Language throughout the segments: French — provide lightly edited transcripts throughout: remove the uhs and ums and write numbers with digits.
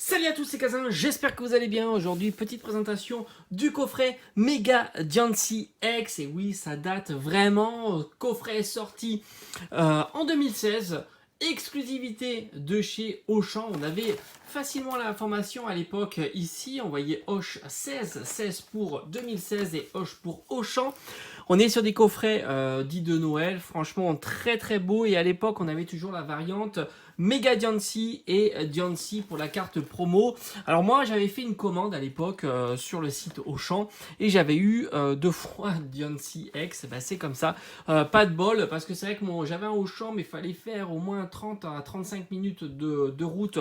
Salut à tous, c'est Kazan, j'espère que vous allez bien. Aujourd'hui, petite présentation du coffret Mega Giancy X. Et oui, ça date vraiment. Coffret sorti en 2016. Exclusivité de chez Auchan. On avait facilement l'information à l'époque ici. On voyait Hoche 16, 16 pour 2016 et Hoche pour Auchan. On est sur des coffrets dits de Noël, franchement très très beau. Et à l'époque, on avait toujours la variante Mega Giancy et Giancy pour la carte promo. Alors moi, j'avais fait une commande à l'époque sur le site Auchan et j'avais eu deux fois Giancy X. Bah, c'est comme ça, pas de bol parce que c'est vrai que j'avais un Auchan, mais il fallait faire au moins 30 à 35 minutes de route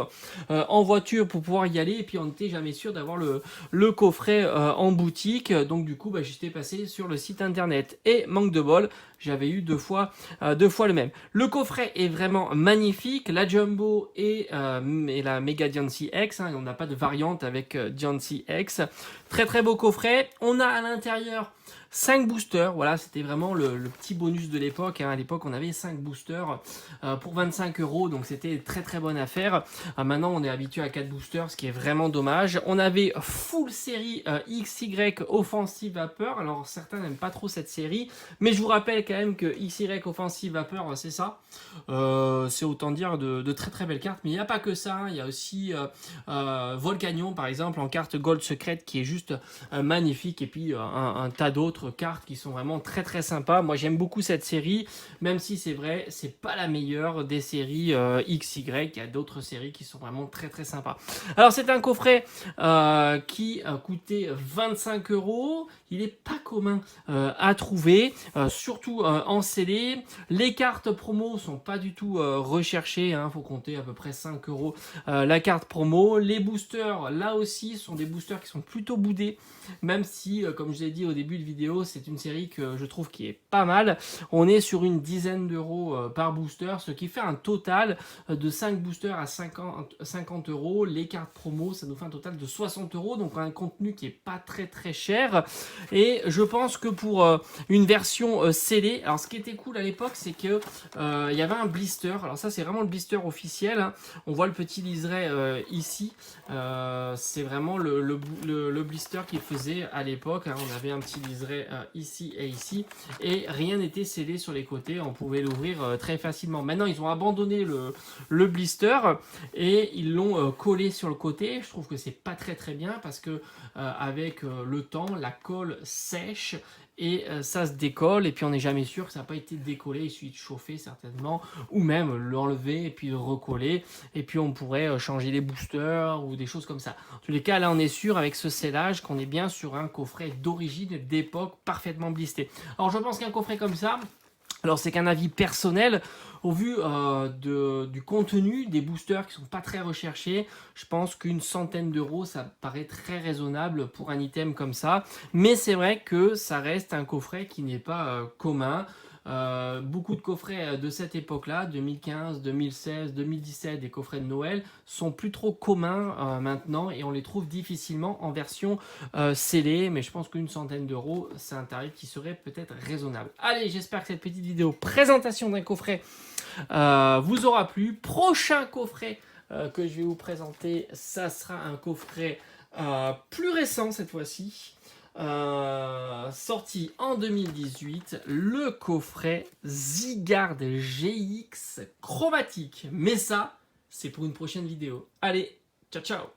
en voiture pour pouvoir y aller. Et puis on n'était jamais sûr d'avoir le coffret en boutique. Donc du coup, bah, j'étais passé sur le site internet et manque de bol, j'avais eu deux fois le même. Le coffret est vraiment magnifique. La Jumbo et la Mega Giancy X. Hein, on n'a pas de variante avec Giancy X. Très très beau coffret. On a à l'intérieur 5 boosters, voilà, c'était vraiment le petit bonus de l'époque. Hein. À l'époque, on avait 5 boosters pour 25 €, donc c'était très très bonne affaire. Maintenant, on est habitué à 4 boosters, ce qui est vraiment dommage. On avait full série XY Offensive Vapeur. Alors, certains n'aiment pas trop cette série, mais je vous rappelle quand même que XY Offensive Vapeur, c'est ça. C'est autant dire de très très belles cartes, mais il n'y a pas que ça. Hein. Il y a aussi Volcanion, par exemple, en carte Gold Secret, qui est juste magnifique, et puis un tas d'autres cartes qui sont vraiment très très sympas. Moi j'aime beaucoup cette série, même si c'est vrai, c'est pas la meilleure des séries XY. Il y a d'autres séries qui sont vraiment très très sympas. Alors c'est un coffret qui coûtait 25 €. Il n'est pas commun à trouver, surtout en CD. Les cartes promo sont pas du tout recherchées, hein. Faut compter à peu près 5 € la carte promo. Les boosters, là aussi, sont des boosters qui sont plutôt boudés, même si, comme je l'ai dit au début de vidéo, c'est une série que je trouve qui est pas mal. On est sur une dizaine d'euros par booster, ce qui fait un total de 5 boosters à 50 €. Les cartes promo, ça nous fait un total de 60 €, donc un contenu qui est pas très très cher. Et je pense que pour une version scellée, alors ce qui était cool à l'époque, c'est que il y avait un blister. Alors ça, c'est vraiment le blister officiel. Hein. On voit le petit liseré ici. C'est vraiment le blister qu'il faisait à l'époque. Hein. On avait un petit liseré ici et ici, et rien n'était scellé sur les côtés. On pouvait l'ouvrir très facilement. Maintenant, ils ont abandonné le blister et ils l'ont collé sur le côté. Je trouve que c'est pas très très bien parce que avec le temps, la colle sèche et ça se décolle, et puis on n'est jamais sûr que ça n'a pas été décollé. Il suffit de chauffer certainement, ou même l'enlever et puis le recoller, et puis on pourrait changer les boosters ou des choses comme ça. En tous les cas, là on est sûr avec ce scellage qu'on est bien sur un coffret d'origine, d'époque, parfaitement blister. Alors je pense qu'un coffret comme ça, alors c'est qu'un avis personnel, au vu du contenu, des boosters qui ne sont pas très recherchés, je pense qu'une centaine d'euros, ça paraît très raisonnable pour un item comme ça. Mais c'est vrai que ça reste un coffret qui n'est pas commun. Beaucoup de coffrets de cette époque-là, 2015, 2016, 2017, des coffrets de Noël, sont plus trop communs maintenant, et on les trouve difficilement en version scellée. Mais je pense qu'une centaine d'euros, c'est un tarif qui serait peut-être raisonnable. Allez, j'espère que cette petite vidéo présentation d'un coffret vous aura plu. Prochain coffret que je vais vous présenter, ça sera un coffret plus récent cette fois-ci. Sorti en 2018, le coffret Zygarde GX chromatique. Mais ça, c'est pour une prochaine vidéo. Allez, ciao ciao!